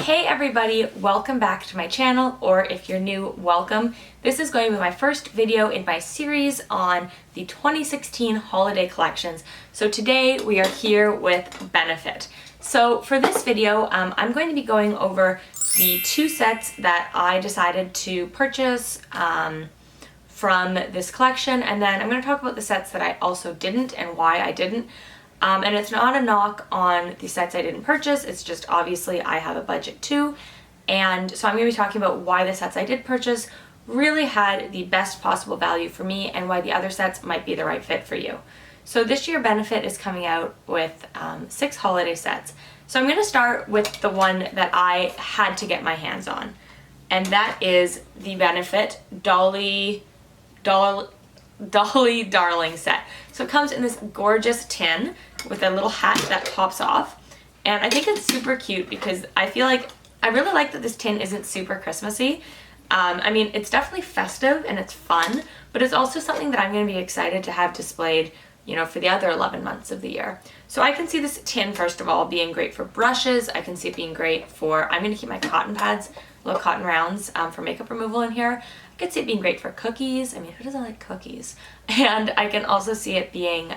Hey everybody, welcome back to my channel, or if you're new, welcome. This is going to be my first video in my series on the 2016 holiday collections. So today we are here with Benefit. So for this video, I'm going to be going over the two sets that I decided to purchase from this collection, and then I'm going to talk about the sets that I also didn't and why I didn't. And it's not a knock on the sets I didn't purchase, it's just obviously I have a budget too. And so I'm going to be talking about why the sets I did purchase really had the best possible value for me and why the other sets might be the right fit for you. So this year Benefit is coming out with 6 holiday sets. So I'm going to start with the one that I had to get my hands on. And that is the Benefit Dolly Darling set. So it comes in this gorgeous tin with a little hat that pops off, and I think it's super cute because I really like that this tin isn't super Christmassy. I mean, it's definitely festive and it's fun, but it's also something that I'm going to be excited to have displayed, you know, for the other 11 months of the year. So I can see this tin, first of all, being great for brushes. I can see it being great for, I'm going to keep my cotton pads, little cotton rounds for makeup removal in here. I could see it being great for cookies. I mean, who doesn't like cookies? And I can also see it being,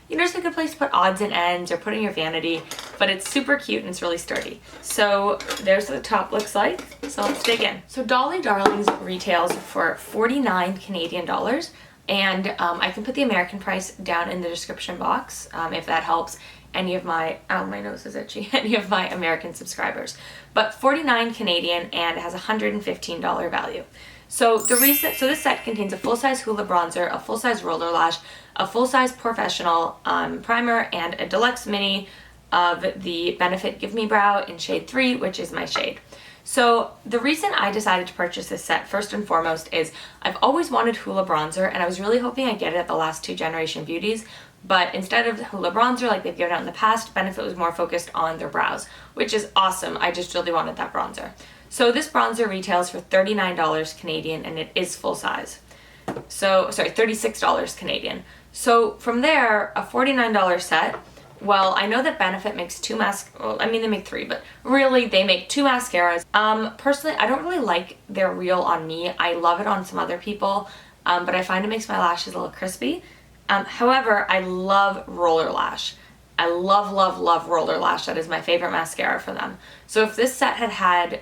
you know, just a good place to put odds and ends or put in your vanity, but it's super cute and it's really sturdy. So there's what the top looks like. So let's dig in. So Dolly Darlings retails for 49 Canadian dollars. And I can put the American price down in the description box if that helps any of my, oh my nose is itchy, any of my American subscribers. But 49 Canadian and it has $115 value. So this set contains a full-size Hoola bronzer, a full-size roller lash, a full-size professional primer, and a deluxe mini of the Benefit Give Me Brow in shade 3, which is my shade. So the reason I decided to purchase this set, first and foremost, is I've always wanted Hoola bronzer, and I was really hoping I'd get it at the last 2 Generation Beauties, but instead of Hoola bronzer like they've given out in the past, Benefit was more focused on their brows, which is awesome. I just really wanted that bronzer. So this bronzer retails for $39 Canadian, and it is full size. So, sorry, $36 Canadian. So from there, a $49 set. Well, I know that Benefit makes 2 well, I mean, they make 3, but really they make 2 mascaras. Personally, I don't really like their Real on me. I love it on some other people, but I find it makes my lashes a little crispy. However, I love Roller Lash. I love, love, love Roller Lash. That is my favorite mascara for them. So if this set had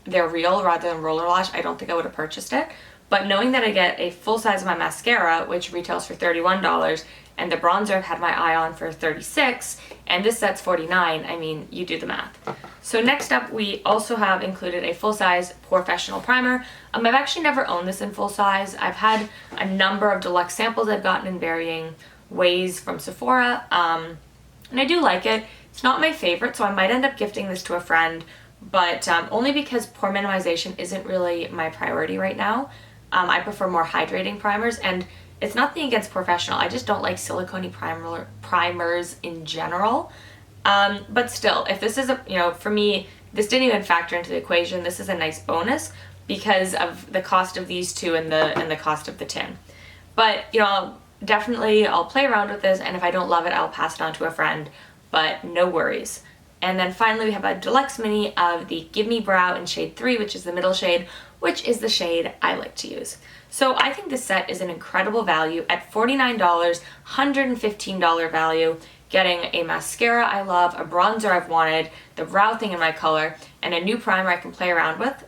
their Real rather than Roller Lash, I don't think I would have purchased it. But knowing that I get a full size of my mascara, which retails for $31, and the bronzer I've had my eye on for $36, and this set's $49, I mean, you do the math. So next up, we also have included a full-size professional primer. I've actually never owned this in full size. I've had a number of deluxe samples I've gotten in varying ways from Sephora, and I do like it. It's not my favorite, so I might end up gifting this to a friend, but only because pore minimization isn't really my priority right now. I prefer more hydrating primers, and it's nothing against professional. I just don't like silicone primers in general. But still, if this is for me, this didn't even factor into the equation. This is a nice bonus because of the cost of these two and the cost of the tin. But definitely I'll play around with this, and if I don't love it, I'll pass it on to a friend, but no worries. And then finally we have a deluxe mini of the Give Me Brow in shade 3, which is the middle shade, which is the shade I like to use. So I think this set is an incredible value at $49, $115 value, getting a mascara I love, a bronzer I've wanted, the brow thing in my color, and a new primer I can play around with.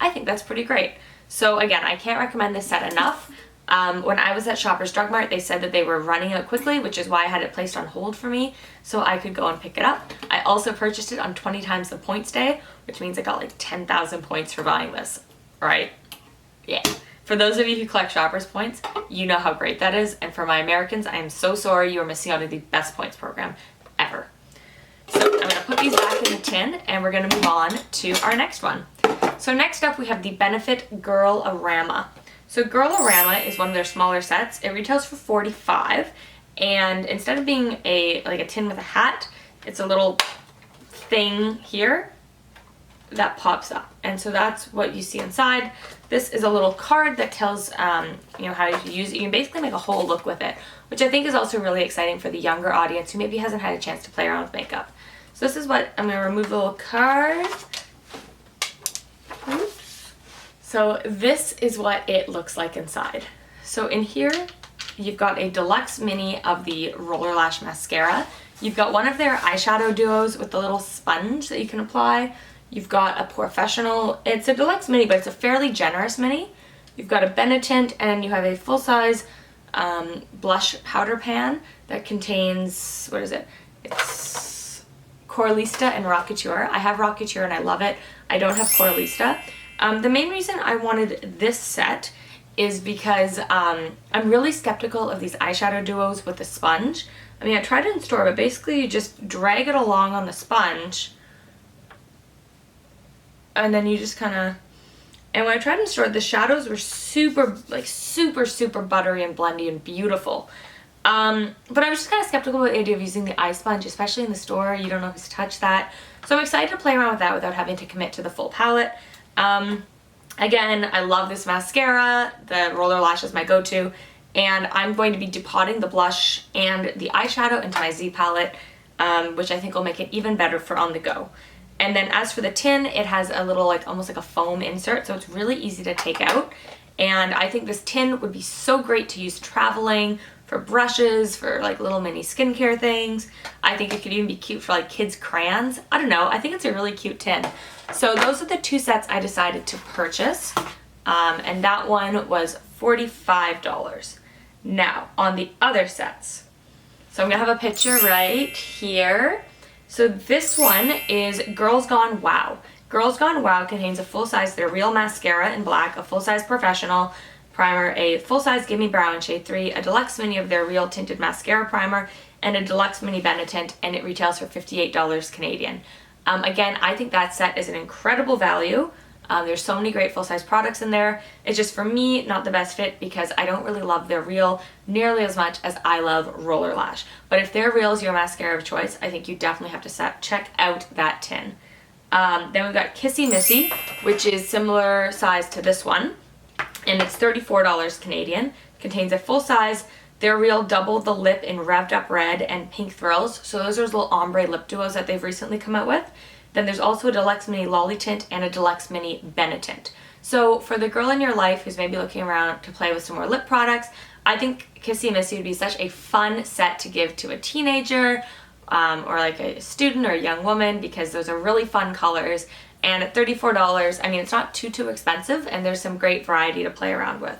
I think that's pretty great. So again, I can't recommend this set enough. When I was at Shoppers Drug Mart, they said that they were running out quickly, which is why I had it placed on hold for me, so I could go and pick it up. I also purchased it on 20 times the points day, which means I got like 10,000 points for buying this, right? Yeah. For those of you who collect Shoppers points, you know how great that is, and for my Americans, I am so sorry you are missing out on the best points program ever. So I'm going to put these back in the tin, and we're going to move on to our next one. So next up we have the Benefit Girlrama. So Girlrama is one of their smaller sets. It retails for $45, and instead of being like a tin with a hat, it's a little thing here that pops up, and so that's what you see inside. This is a little card that tells how to use it. You can basically make a whole look with it, which I think is also really exciting for the younger audience who maybe hasn't had a chance to play around with makeup. So this is what, I'm going to remove the little card. Oops. So this is what it looks like inside. So in here, you've got a deluxe mini of the Roller Lash mascara. You've got one of their eyeshadow duos with the little sponge that you can apply. You've got a professional, it's a deluxe mini, but it's a fairly generous mini. You've got a Benetint, and you have a full-size blush powder pan that contains, what is it? It's Coralista and Rockature. I have Rockature and I love it. I don't have Coralista. The main reason I wanted this set is because I'm really skeptical of these eyeshadow duos with the sponge. I mean, I tried it in store, but basically you just drag it along on the sponge and then you just kind of, and when I tried in store, the shadows were super, like super buttery and blendy and beautiful. But I was just kind of skeptical about the idea of using the eye sponge, especially in the store. You don't know who's touched that. So I'm excited to play around with that without having to commit to the full palette. Again, I love this mascara. The Roller Lash is my go-to. And I'm going to be depotting the blush and the eyeshadow into my Z palette, which I think will make it even better for on the go. And then as for the tin, it has a little, like, almost like a foam insert, so it's really easy to take out. And I think this tin would be so great to use traveling, for brushes, for like little mini skincare things. I think it could even be cute for like kids' crayons. I don't know, I think it's a really cute tin. So those are the two sets I decided to purchase. And that one was $45. Now, on the other sets. So I'm gonna have a picture right here. So this one is Girls Gone Wow. Girls Gone Wow contains a full-size They're Real mascara in black, a full-size professional primer, a full-size Gimme Brow in shade 3, a deluxe mini of their Real tinted mascara primer, and a deluxe mini Benetint, and it retails for $58 Canadian. Again, I think that set is an incredible value. There's so many great full-size products in there. It's just, for me, not the best fit because I don't really love their Real nearly as much as I love Roller Lash. But if their Real is your mascara of choice, I think you definitely have to check out that tin. Then we've got Kissy Missy, which is similar size to this one, and it's $34 Canadian. Contains a full-size They're Real Double the Lip in Revved Up Red and Pink Thrills. So those are little ombre lip duos that they've recently come out with. Then there's also a deluxe mini Lolly Tint and a deluxe mini Benetint. So for the girl in your life who's maybe looking around to play with some more lip products, I think Kissy Missy would be such a fun set to give to a teenager or like a student or a young woman, because those are really fun colors. And at $34, I mean, it's not too expensive, and there's some great variety to play around with.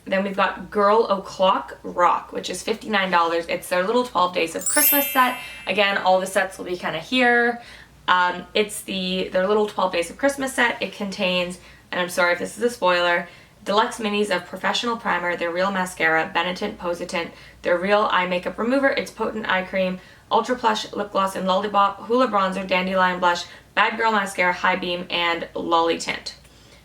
Then we've got Girl O'Clock Rock, which is $59. It's their little 12 Days of Christmas set. Again, all the sets will be kind of here. It's their little 12 Days of Christmas set. It contains, and I'm sorry if this is a spoiler, deluxe minis of Professional Primer, their Real Mascara, Benetint Positint, their Real Eye Makeup Remover, its Potent Eye Cream, Ultra Plush Lip Gloss and Lollipop, Hula Bronzer, Dandelion Blush, Bad Girl Mascara, High Beam, and Lolly Tint.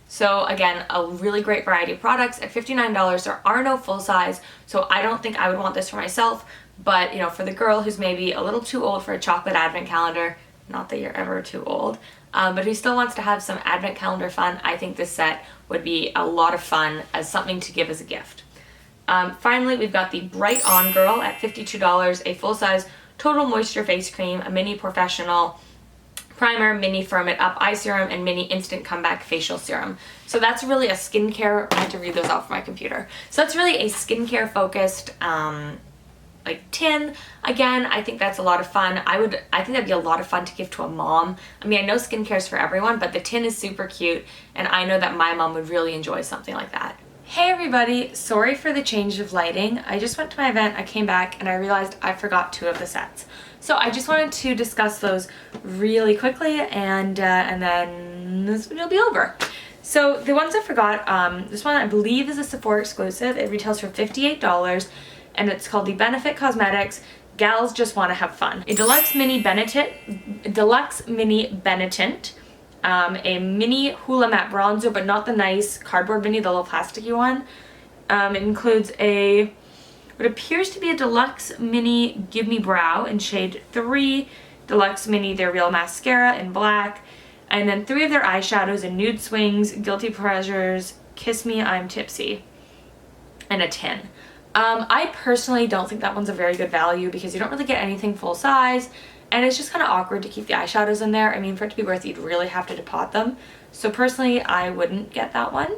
So again, a really great variety of products. At $59, there are no full size, so I don't think I would want this for myself, but you know, for the girl who's maybe a little too old for a chocolate advent calendar, not that you're ever too old, but who still wants to have some advent calendar fun, I think this set would be a lot of fun as something to give as a gift. Finally, we've got the Bright On Girl at $52, a full-size Total Moisture Face Cream, a mini Professional Primer, mini Firm It Up Eye Serum, and mini Instant Comeback Facial Serum. So that's really a skincare, I had to read those off my computer. So that's really a skincare focused like tin. Again, I think that's a lot of fun. I think that'd be a lot of fun to give to a mom. I mean, I know skincare is for everyone, but the tin is super cute, and I know that my mom would really enjoy something like that. Hey everybody, sorry for the change of lighting. I just went to my event, I came back, and I realized I forgot 2 of the sets. So I just wanted to discuss those really quickly, and then this video will be over. So the ones I forgot, this one I believe is a Sephora exclusive. It retails for $58, and it's called the Benefit Cosmetics Gals Just Want to Have Fun. A deluxe mini Benetint, a mini Hula Matte Bronzer, but not the nice cardboard mini, the little plasticky one. It includes what appears to be a deluxe mini Give Me Brow in shade 3, deluxe mini Their Real Mascara in black, and then 3 of their eyeshadows in Nude Swings, Guilty Pleasures, Kiss Me, I'm Tipsy, and a tin. I personally don't think that one's a very good value because you don't really get anything full size, and it's just kind of awkward to keep the eyeshadows in there. I mean, for it to be worth it, you'd really have to depot them. So personally, I wouldn't get that one.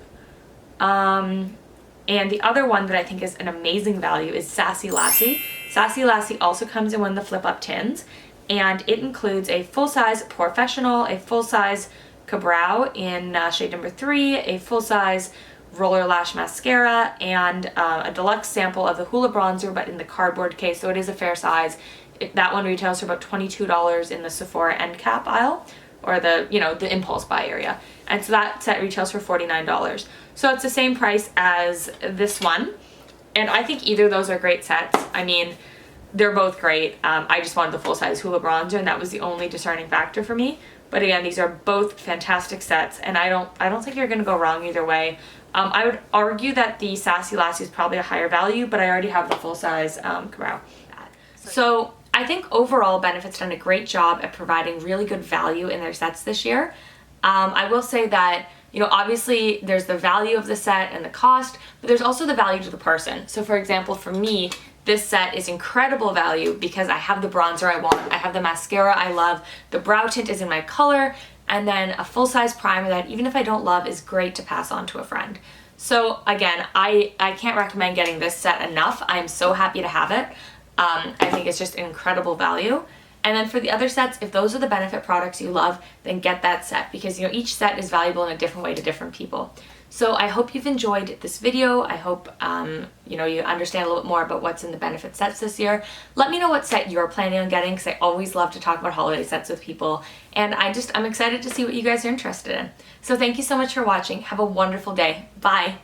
And the other one that I think is an amazing value is Sassy Lassie. Sassy Lassie also comes in one of the flip-up tins, and it includes a full-size Professional, a full-size Ka-Brow in shade number 3, a full-size Roller Lash Mascara, and a deluxe sample of the Hoola Bronzer, but in the cardboard case, so it is a fair size. That one retails for about $22 in the Sephora end cap aisle, or the, you know, the impulse buy area. And so that set retails for $49. So it's the same price as this one. And I think either of those are great sets. I mean, they're both great. I just wanted the full-size Hoola Bronzer, and that was the only discerning factor for me. But again, these are both fantastic sets, and I don't think you're gonna go wrong either way. I would argue that the Sassy Lassie is probably a higher value, but I already have the full-size Ka-Brow. So I think overall Benefit's done a great job at providing really good value in their sets this year. I will say that, you know, obviously there's the value of the set and the cost, but there's also the value to the person. So for example, for me, this set is incredible value because I have the bronzer I want, I have the mascara I love, the brow tint is in my color, and then a full-size primer that even if I don't love is great to pass on to a friend. So again, I can't recommend getting this set enough. I'm so happy to have it. I think it's just an incredible value. And then for the other sets, if those are the Benefit products you love, then get that set because, you know, each set is valuable in a different way to different people. So I hope you've enjoyed this video. I hope, you know, you understand a little bit more about what's in the Benefit sets this year. Let me know what set you're planning on getting because I always love to talk about holiday sets with people. And I'm excited to see what you guys are interested in. So thank you so much for watching. Have a wonderful day. Bye.